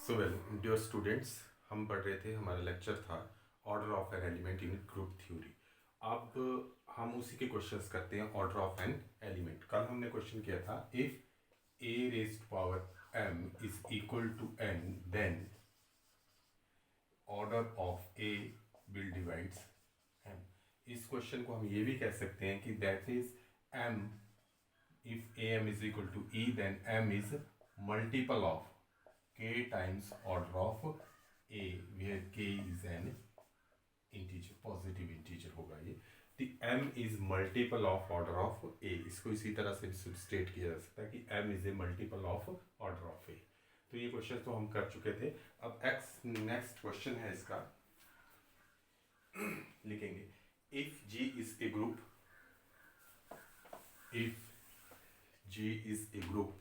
So well dear students, हम पढ़ रहे थे, हमारा लेक्चर था order of an element in group theory. अब हम उसी के क्वेश्चंस करते हैं ऑर्डर ऑफ एन एलिमेंट। कल हमने क्वेश्चन किया था if a raised power m is equal to n then order of a will divides m। इस क्वेश्चन को हम ये भी कह सकते हैं कि that is m, if am is equal to e then m is multiple of k times order of a where k is an integer, positive integer होगा ये। the m is multiple of order of a, इसको इसी तरह से state किया जा सकता है कि m is a multiple of order of a। तो ये क्वेश्चन तो हम कर चुके थे। अब नेक्स्ट क्वेश्चन है इसका, लिखेंगे if g is a group, if G is a group,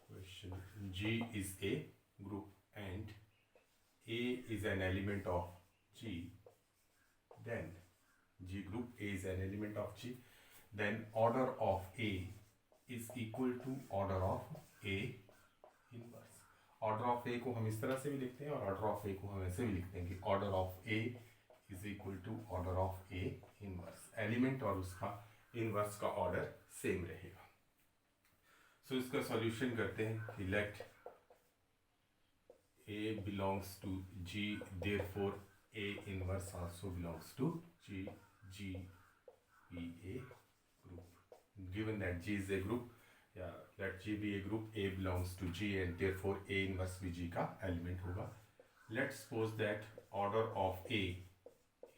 question, G is a group and A is an element of G, then G group A is an element of G, then order of A is equal to order of A inverse। order of A को हम इस तरह से भी लिखते हैं और order of A को हम ऐसे भी लिखते हैं कि order of A is equal to order of A inverse। Element और उसका इनवर्स का ऑर्डर सेम रहेगा। सो इसका सॉल्यूशन करते हैं कि let a belongs to G, therefore a inverse also belongs to G, G be a group. Given that G is a group, या let G be a group, a belongs to G and therefore a inverse भी G का element होगा। Let's suppose that order of a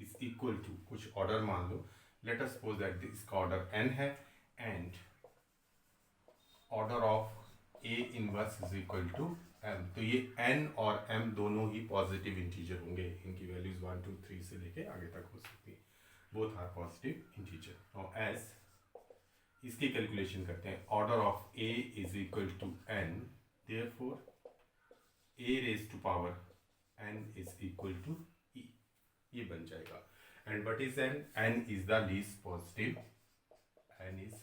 is equal to, कुछ order मान लो, let us suppose that इसका order n है and order of a inverse is equal to m। तो ये n और m दोनों ही पॉजिटिव इंटीजर होंगे, इनकी वैल्यूज 1 2 3 से लेके आगे तक हो सकती है, both are positive integer. Now as इसकी कैलकुलेशन करते हैं, order of a is equal to n, therefore a raise to power n is equal to e, ये बन जाएगा। And what is n? N is the least positive. N is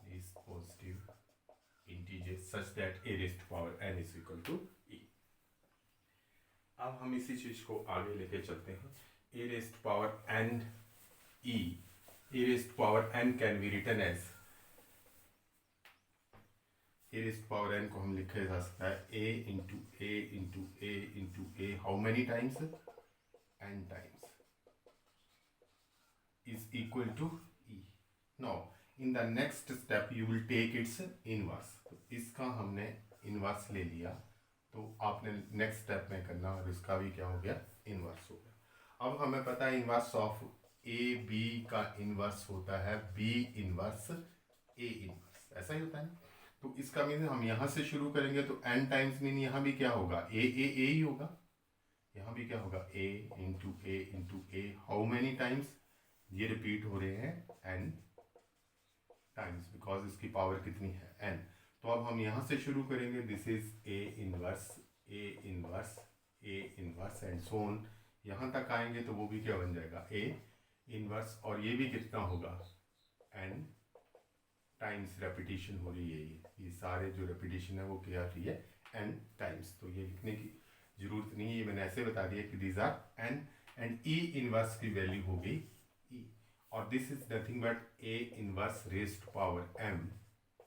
least positive integer such that a raised to power n is equal to e। अब हम इसी चीज को आगे लेके चलते हैं। a raised to power n e, a raised to power n can be written as, a raised to power n को हम लिखे जा सकता है a into a into a into a, how many times? n times is equal to e। now in the next step you will take its inverse। तो इसका हमने inverse ले लिया, तो आपने नेक्स्ट स्टेप में करना और इसका भी क्या हो गया, इनवर्स हो गया। अब हमें पता है इनवर्स ऑफ ए बी का इनवर्स होता है बी इनवर्स ए इनवर्स, ऐसा ही होता है। तो इसका मीन हम यहाँ से शुरू करेंगे तो n टाइम्स मीन यहाँ भी क्या होगा, ए ही होगा, यहाँ भी क्या होगा, a into A, how many times, ये रिपीट हो रहे हैं n टाइम्स बिकॉज इसकी पावर कितनी है n। तो अब हम यहाँ से शुरू करेंगे, this is a inverse and so on, यहाँ तक आएंगे तो वो भी क्या बन जाएगा, a इनवर्स, और ये भी कितना होगा, n टाइम्स रेपिटेशन हो रही है, ये सारे जो रेपिटेशन है वो क्या हो रही है, n टाइम्स। तो ये लिखने की जरूरत नहीं है, मैंने ऐसे बता दिया कि these are n and e inverse की वैल्यू हो गई e, और this is nothing but a inverse raise to power m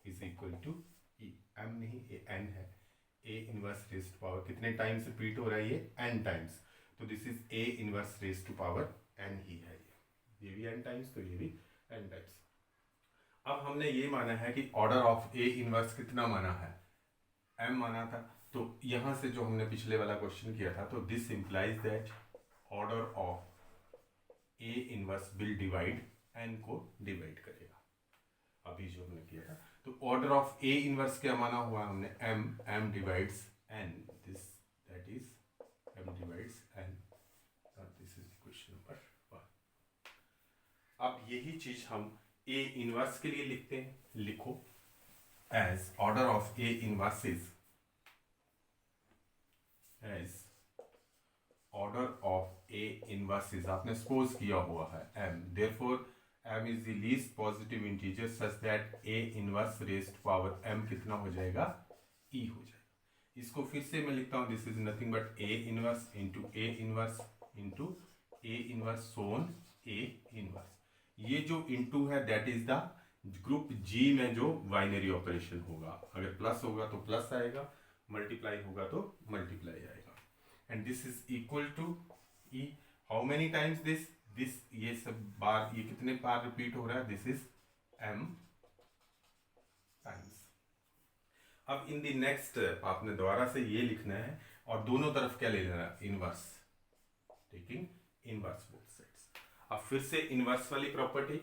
is equal to e। m नहीं, ये n है। a inverse raise to power कितने टाइम्स रिपीट हो रहा है, ये n टाइम्स, तो this is a inverse raise to power n ही है, ये भी n टाइम्स, तो ये भी n टाइम्स। अब हमने ये माना है कि ऑर्डर ऑफ a इनवर्स कितना माना है, m माना था। तो यहाँ से जो हमने पिछले वाला क्वेश्चन किया था, तो this implies that order of a inverse will divide n को डिवाइड करेगा, अभी जो हमने किया था। तो ऑर्डर ऑफ ए इनवर्स क्या माना हुआ हमने, m divides n, this that is m divides n, this is question number 1। अब यही चीज हम ए इनवर्स के लिए लिखते हैं, लिखो as order of a inverse is as order of A inverse is, आपने सपोज किया हुआ है m, therefore m is the least positive integer such that a inverse raised power m कितना हो जाएगा, e हो जाएगा। इसको फिर से मैं लिखता हूँ, this is nothing but a inverse into a inverse into a inverse so on a inverse. ये जो इंटू है that is the group G में जो बाइनरी ऑपरेशन होगा, अगर प्लस होगा तो प्लस आएगा, मल्टीप्लाई होगा तो मल्टीप्लाई आएगा। And this is equal to E, how many times this ये सब बार, ये कितने बार रिपीट हो रहा है, दिस इज m टाइम्स। अब इन दी नेक्स्ट आपने दोबारा से ये लिखना है और दोनों तरफ क्या ले लेना है, inverse, taking inverse both sides. अब फिर से इनवर्स वाली प्रॉपर्टी,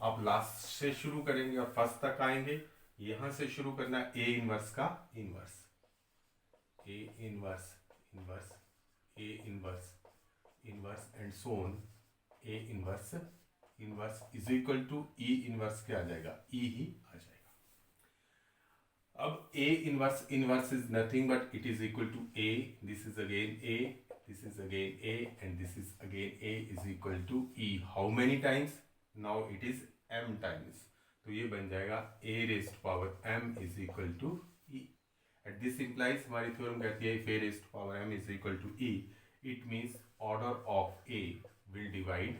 आप लास्ट से शुरू करेंगे और फर्स्ट तक आएंगे। यहां से शुरू करना है ए इनवर्स का inverse, a inverse inverse a inverse inverse and so on, a inverse inverse is equal to e inverse क्या आ जाएगा, ई ही आ जाएगा। अब a inverse inverse is nothing but it is equal to a, this is again a, this is again a and this is again a is equal to e, how many times, now it is m times, तो ये बन जाएगा a raised power m is equal to e। At this implies, हमारी theorem कहती है if a raised power m is equal to e, it means order of a will divide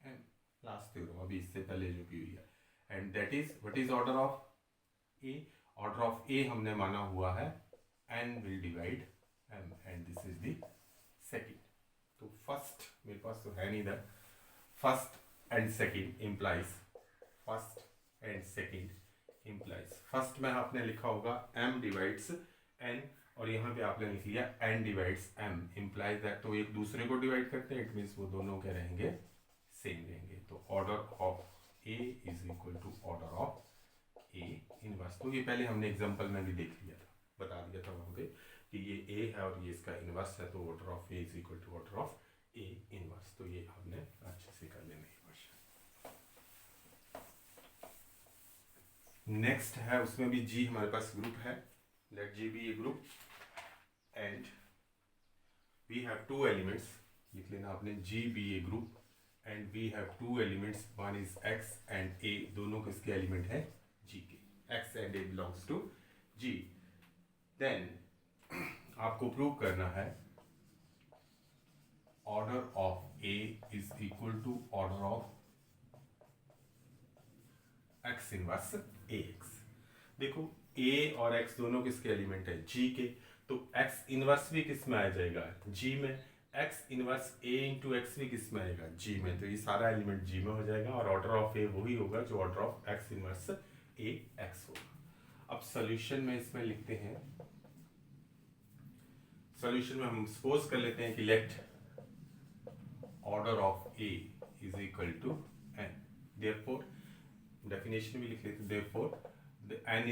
m। Last theorem अभी इससे पहले जो की हुई है, and that is what is order of a, order of a हमने माना हुआ है n will divide m and this is the second. तो फर्स्ट मेरे पास तो है नहीं इधर, first and second implies, first and second implies, first में आपने लिखा होगा m डिवाइड्स n और यहाँ पे आपने लिख लिया n divides m, implies that तो एक दूसरे को डिवाइड करते हैं, इट मीन्स वो दोनों क्या रहेंगे, सेम रहेंगे। तो order of a is equal to order of a inverse. तो ये पहले हमने एग्जांपल में भी देख लिया था, बता दिया था वहाँ पे कि ये a है और ये इसका इनवर्स है, तो order of a is equal to order of a inverse. तो ये हमने अच्छे से कर लेना है। नेक्स्ट है, उसमें भी G हमारे पास ग्रुप है, let G be a group and we have two elements, लिख लेना आपने G be a group and we have two elements, one is X and A, दोनों किसके एलिमेंट है, G के, X and A belongs to G। Then आपको prove करना है order of A is equal to order of x inverse ax। देखो a और x दोनों किसके एलिमेंट है, G के, तो x इनवर्स भी किस में आ जाएगा, G में, x inverse a into x भी किस में आएगा, G में, तो ये सारा एलिमेंट G में हो जाएगा और ऑर्डर ऑफ a वही होगा जो order of x inverse ax होगा। अब सॉल्यूशन में इसमें लिखते हैं, सॉल्यूशन में हम सपोज कर लेते हैं कि let order of a is equal to n, therefore definition भी लिख लेते, therefore the n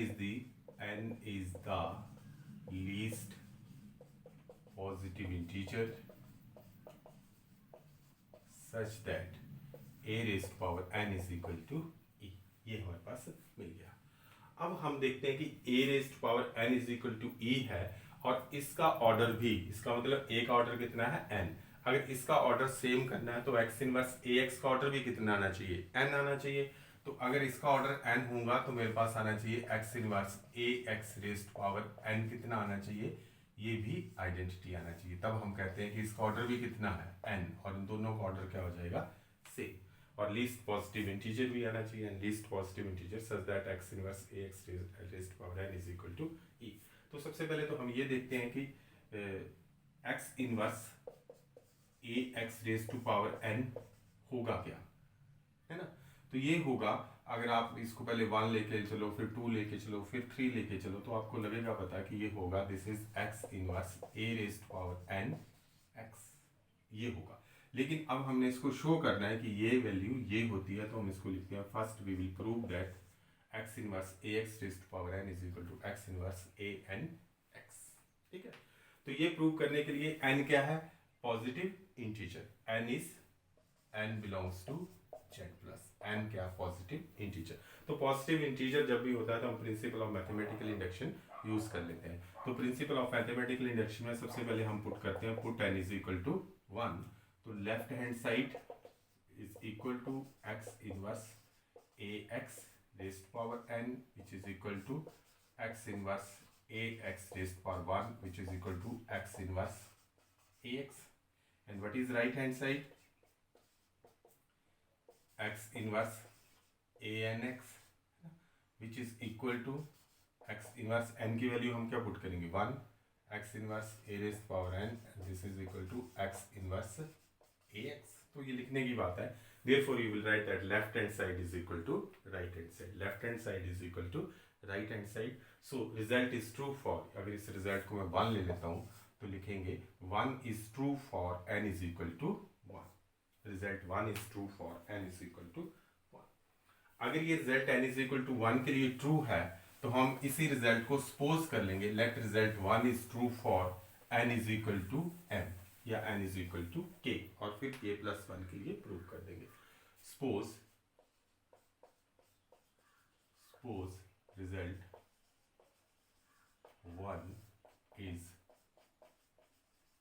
is the least positive integer such that a raised power n is equal to e, ये हमारे पास मिल गया। अब हम देखते हैं कि a raised power n is equal to e है और इसका ऑर्डर भी, इसका मतलब a का ऑर्डर कितना है, n, अगर इसका ऑर्डर सेम करना है तो x इनवर्स ax का ऑर्डर भी कितना आना चाहिए, n आना चाहिए। तो अगर इसका ऑर्डर n होगा तो मेरे पास आना चाहिए x inverse ax raised power n कितना आना चाहिए, ये भी आइडेंटिटी आना चाहिए। तब हम कहते हैं कि इसका ऑर्डर भी कितना है n और इन दोनों का ऑर्डर क्या हो जाएगा, सेम। और लीस्ट पॉजिटिव इंटीजर भी आना चाहिए, and least positive integer such that x inverse ax raised power n is equal to e। तो सबसे पहले तो हम ये देखते हैं कि x inverse ax raised to power n होगा क्या, है ना। तो ये होगा, अगर आप इसको पहले 1 लेके चलो, फिर 2 लेके चलो, फिर 3 लेके चलो, तो आपको लगेगा पता कि ये होगा, this is x inverse a raised power n x, ये होगा। लेकिन अब हमने इसको शो करना है कि ये वैल्यू ये होती है, तो हम इसको लिखते हैं, first we will prove that x inverse ax raised power n is equal to x inverse a n x, ठीक है। तो ये प्रूव करने के लिए n क्या है, positive integer, n belongs to z plus n क्या, पॉजिटिव इंटीजर। तो पॉजिटिव इंटीजर जब भी होता है तो हम principle of mathematical induction use कर लेते हैं। तो प्रिंसिपल ऑफ मैथमेटिकल इंडक्शन में सबसे पहले हम पुट करते हैं, put n is equal to 1, तो left hand side is equal to x inverse ax raised to power n, which is equal to x inverse ax raised to power 1, which is equal to x inverse ax. And what is right hand side? X inverse anx, which is equal to x inverse n की value हम क्या put करेंगे 1, x inverse a raised to power n, and this is equal to x inverse ax. तो ये लिखने की बात है. Therefore you will write that left hand side is equal to right hand side. Left hand side is equal to right hand side. So result is true for, अगर इस result को मैं 1 ले लेता हूँ तो लिखेंगे 1 is true for n is equal to 1. Result 1 is true for n is equal to 1. अगर ये result n is equal to 1 के लिए true है तो हम इसी रिजल्ट को सपोज कर लेंगे. Let result 1 is true for n is equal to m या n is equal to k, और फिर k प्लस 1 के लिए प्रूव कर देंगे. Suppose result 1 is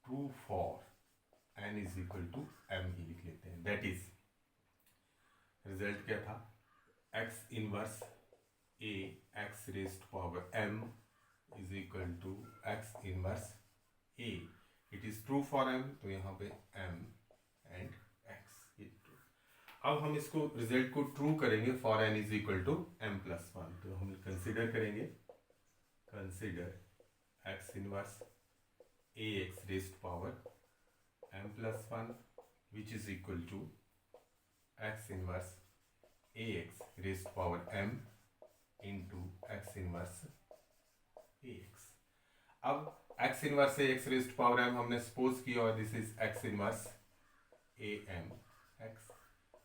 true for n is equal to m ही लिख लेते हैं. दैट इज रिजल्ट क्या था? x inverse a x raised to power m is equal to x inverse a. It is true for m, तो यहाँ पे m and x ये true. अब हम इसको रिजल्ट को ट्रू करेंगे for n is equal to m plus 1. तो हम कंसिडर करेंगे, consider x inverse a x raised to power m plus 1 which is equal to x inverse a x raised to power m into x inverse ax. अब x inverse ax raised to power m हमने suppose किया और this is x inverse am x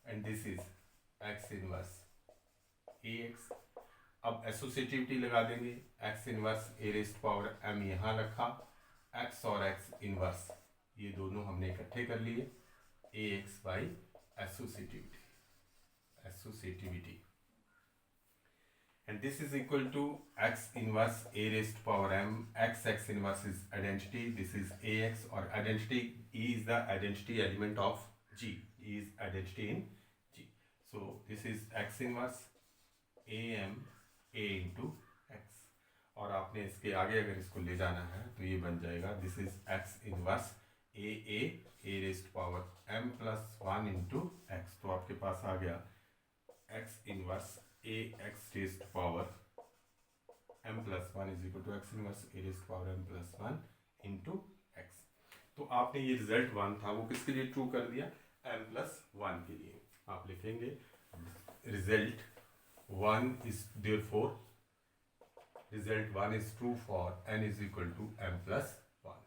and this is x inverse ax. अब associativity लगा देंगे. x inverse a raised to power m यहाँ रखा, x और x inverse ये दोनों हमने इकट्ठे कर लिए, ax by associativity. And this is equal to x inverse a raised to power m. X inverse is identity. This is ax, or identity. E is the identity element of G. E is identity in G. So this is x inverse am a into x. और आपने इसके आगे अगर इसको ले जाना है तो ये बन जाएगा this is x inverse a raised to power m plus 1 into x. तो आपके पास आ गया x inverse a x raised to power m plus 1 is equal to x inverse a raised to power m plus 1 into x. तो आपने ये result 1 था वो किसके लिए ट्रू कर दिया? m plus 1 के लिए. आप लिखेंगे result 1 is therefore result 1 is true for n is equal to m plus 1.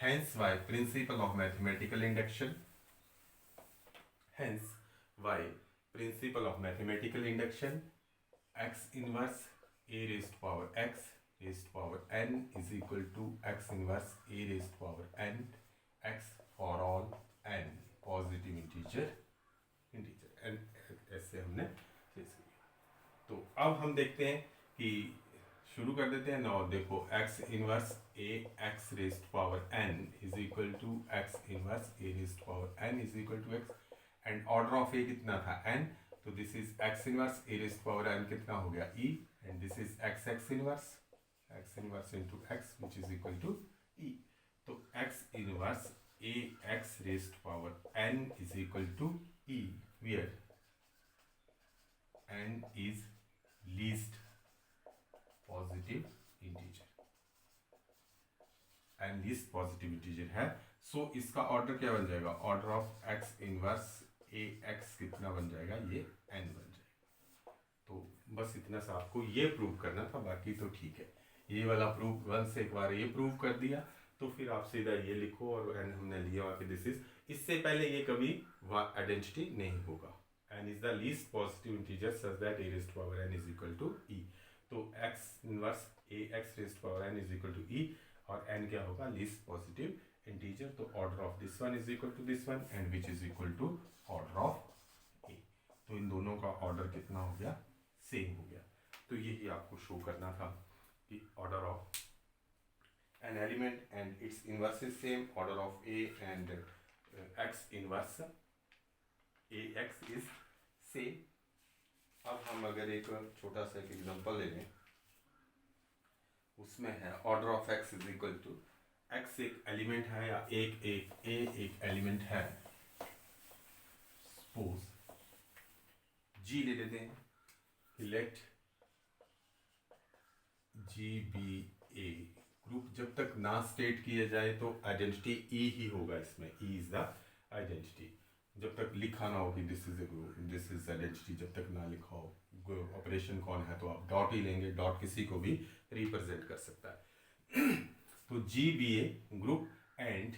Hence why principle of mathematical induction. Hence why principle of mathematical induction, x inverse a raised to power x raised to power n is equal to x inverse a raised to power n x for all n positive integer and ऐसे हमने chess किया. तो अब हम देखते हैं कि शुरू कर देते हैं. नाउ देखो x inverse a x raised to power n is equal to x inverse a raised to power n is equal to x. And order of a कितना था n, तो this is x inverse a raise to power n कितना हो गया e, and this is x inverse into x which is equal to e. तो x inverse a x raise to power n is equal to e, where n is least positive integer, n least positive integer है. So इसका order क्या बन जाएगा? Order of x inverse A x कितना बन जाएगा? ये n बन जाएगा. तो बस इतना सा आपको ये प्रूव करना था, बाकी तो ठीक है. ये वाला प्रूव वंस एक बार ये प्रूव कर दिया तो फिर आप सीधा ये लिखो और n हमने लिया कि दिस इज. इससे पहले ये कभी आइडेंटिटी नहीं होगा. n is the least positive integer such that a raise to power n is equal to e. तो x inverse a x raise to power n is equal to e और n क्या होगा? Least positive integer. तो order of this one is equal to this one and which is equal to order of a. तो इन दोनों का order कितना हो गया? सेम हो गया. तो यही आपको शो करना था कि order of an element and it's inverse is same, order of A and x inverse AX is same. अब हम अगर एक छोटा सा एक एग्जांपल ले लें, उसमें है order of x is equal to x एक एलिमेंट है या एक एलिमेंट है, सपोज g ले लेते हैं। Late g be a group. जब तक ना स्टेट किया जाए तो आइडेंटिटी ई ही होगा, इसमें ई इज द आइडेंटिटी। जब तक लिखा ना हो कि this is a group, this is identity, जब तक ना लिखा हो ऑपरेशन कौन है तो आप डॉट ही लेंगे। डॉट किसी को भी रिप्रेजेंट कर सकता है। तो G be a group and,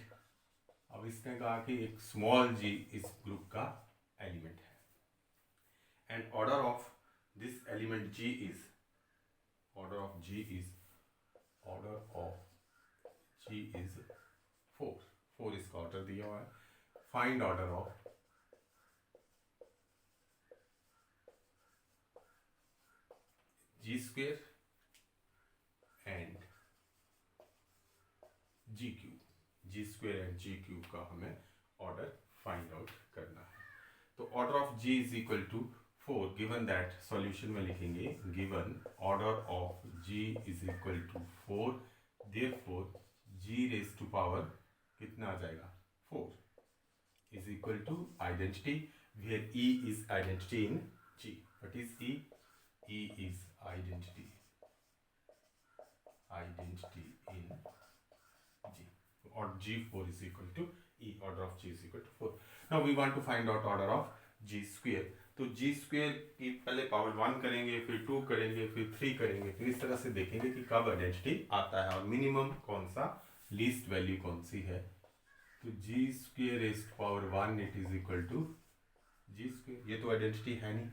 अब इसने कहा कि एक स्मॉल जी इस ग्रुप का एलिमेंट है and order of this element G is, order of G is 4 इसका ऑर्डर दिया हुआ है। Find order of G square and G cube. G square and G cube का हमें ऑर्डर फाइंड आउट करना है। तो order of G is equal to 4, given that solution में लिखेंगे given order of G is equal to 4, therefore G raise to power कितना आ जाएगा 4 is equal to identity, where e is identity in G. What is e? E is identity in G, or G4 is equal to E, order of G is equal to 4. Now we want to find out order of G square. तो G square की पहले power 1 करेंगे, फिर 2 करेंगे, फिर 3 करेंगे, फिर इस तरह से देखेंगे कि कब आइडेंटिटी आता है और मिनिमम कौन सा, लीस्ट वैल्यू कौन सी है। तो G square raised to power 1 it is equal to G square, ये तो आइडेंटिटी है नहीं।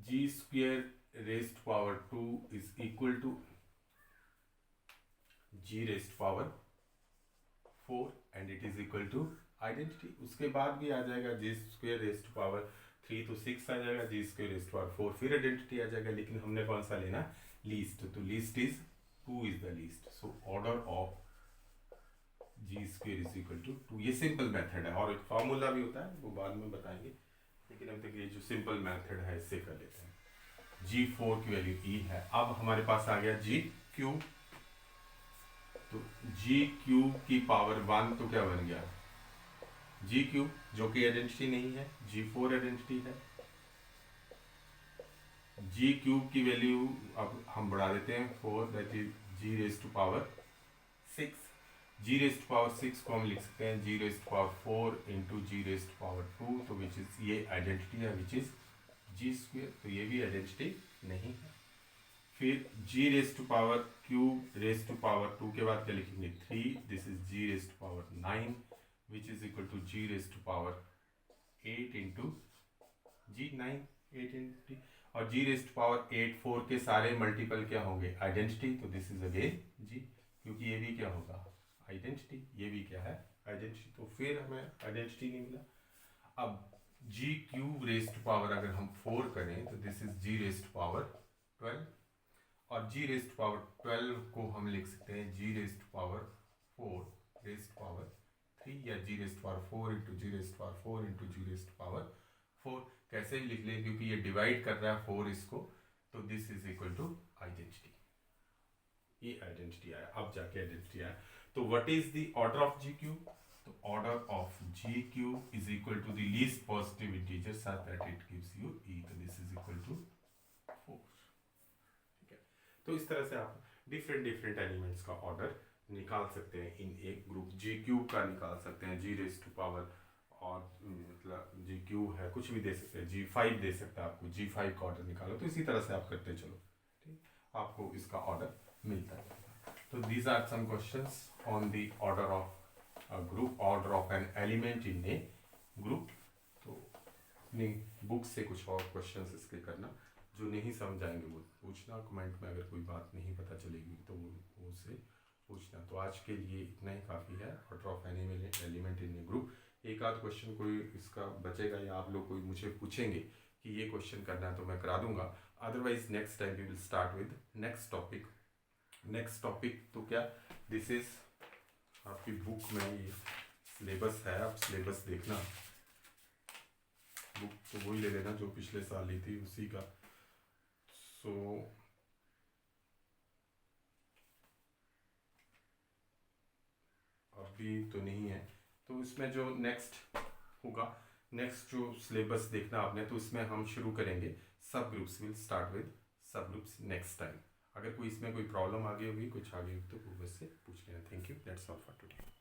G square raised to power 2 is equal to G raised to power 4 and it is equal to identity. उसके बाद भी आ जाएगा G square raised to power 3 तो 6 आ जाएगा, G square raised to power 4 फिर आइडेंटिटी आ जाएगा, लेकिन हमने कौन सा लेना, लीस्ट। तो least is 2 is the least, so order of G square is equal to 2। ये सिंपल मेथड है और एक फॉर्मूला भी होता है, वो बाद में बताएंगे, लेकिन अब तक ये जो सिंपल मेथड है इससे कर लेते हैं। G4 की वैल्यू E है। अब हमारे पास आ गया G क्यूब, तो G क्यूब की पावर 1 तो क्या बन गया G क्यूब, जो कि आइडेंटिटी नहीं है, G4 आइडेंटिटी है। G क्यूब की वैल्यू अब हम बढ़ा देते हैं 4, that is G raise to power 6। G raise to power 6 को हम लिख सकते हैं G raise to power 4 into G raise to power 2, तो विच इज ये आइडेंटिटी है, विच इज G स्क्वेयर, तो ये भी आइडेंटिटी नहीं है। फिर G raise to power cube raise to power 2 के बाद क्या लिखेंगे 3, this is G raise to power 9 which is equal to G raise to power 8 into G 9, 8 into, और G रेज टू पावर 8 4 के सारे मल्टीपल क्या होंगे आइडेंटिटी, तो दिस इज अगेन G, क्योंकि ये भी क्या होगा आइडेंटिटी, ये भी क्या है आइडेंटिटी, तो फिर हमें आइडेंटिटी नहीं मिला। अब G cube raise to power अगर हम 4 करें तो this is G raise to power 12, और G रेज टू पावर 12 को हम लिख सकते हैं G raise to power 4 raise to power 3, या G raise to power 4 into G raise to power 4 into G raise to power 4, कैसे भी लिख लें क्योंकि ये डिवाइड कर रहा है 4 इसको, तो this is equal to identity, ये आइडेंटिटी आया। अब जाके आइडेंटिटी आया, तो what is the order of G cube, तो order of G cube is equal to the least positive integer such that it gives you E, तो this is equal to 4। ठीक है, तो इस तरह से आप डिफरेंट एलिमेंट्स का ऑर्डर निकाल सकते हैं इन एक ग्रुप। G क्यूब का निकाल सकते हैं, G रेज टू पावर, और मतलब G क्यूब है कुछ भी दे सकते हैं, G5 दे सकता है आपको, G5 का ऑर्डर निकालो, तो इसी तरह से आप करते चलो, ठीक, आपको इसका ऑर्डर मिलता है। तो these are some questions on the order of a group, order of an element in a group। तो अपनी बुक से कुछ और क्वेश्चंस इसके करना, जो नहीं समझाएंगे वो पूछना, कमेंट में अगर कोई बात नहीं पता चलेगी तो वो उससे पूछना। तो आज के लिए इतना ही काफ़ी है, order of an element in A group. एक आध क्वेश्चन कोई इसका बचेगा या आप लोग कोई मुझे पूछेंगे कि ये क्वेश्चन करना है तो मैं करा दूंगा, otherwise next time we will start with next topic. Next topic तो क्या, दिस इज आपकी बुक में ये सिलेबस है, आप सिलेबस देखना, बुक तो वही ले लेना जो पिछले साल ली थी उसी का। सो अभी तो नहीं है, तो इसमें जो नेक्स्ट होगा, नेक्स्ट जो सिलेबस देखना आपने, तो इसमें हम शुरू करेंगे सब ग्रुप्स, विल स्टार्ट विद सब ग्रुप्स नेक्स्ट टाइम। अगर कोई इसमें कोई प्रॉब्लम आ गई होगी, कुछ आ गई होगी, तो गूगल से पूछ लेना। Thank you, that's all for today.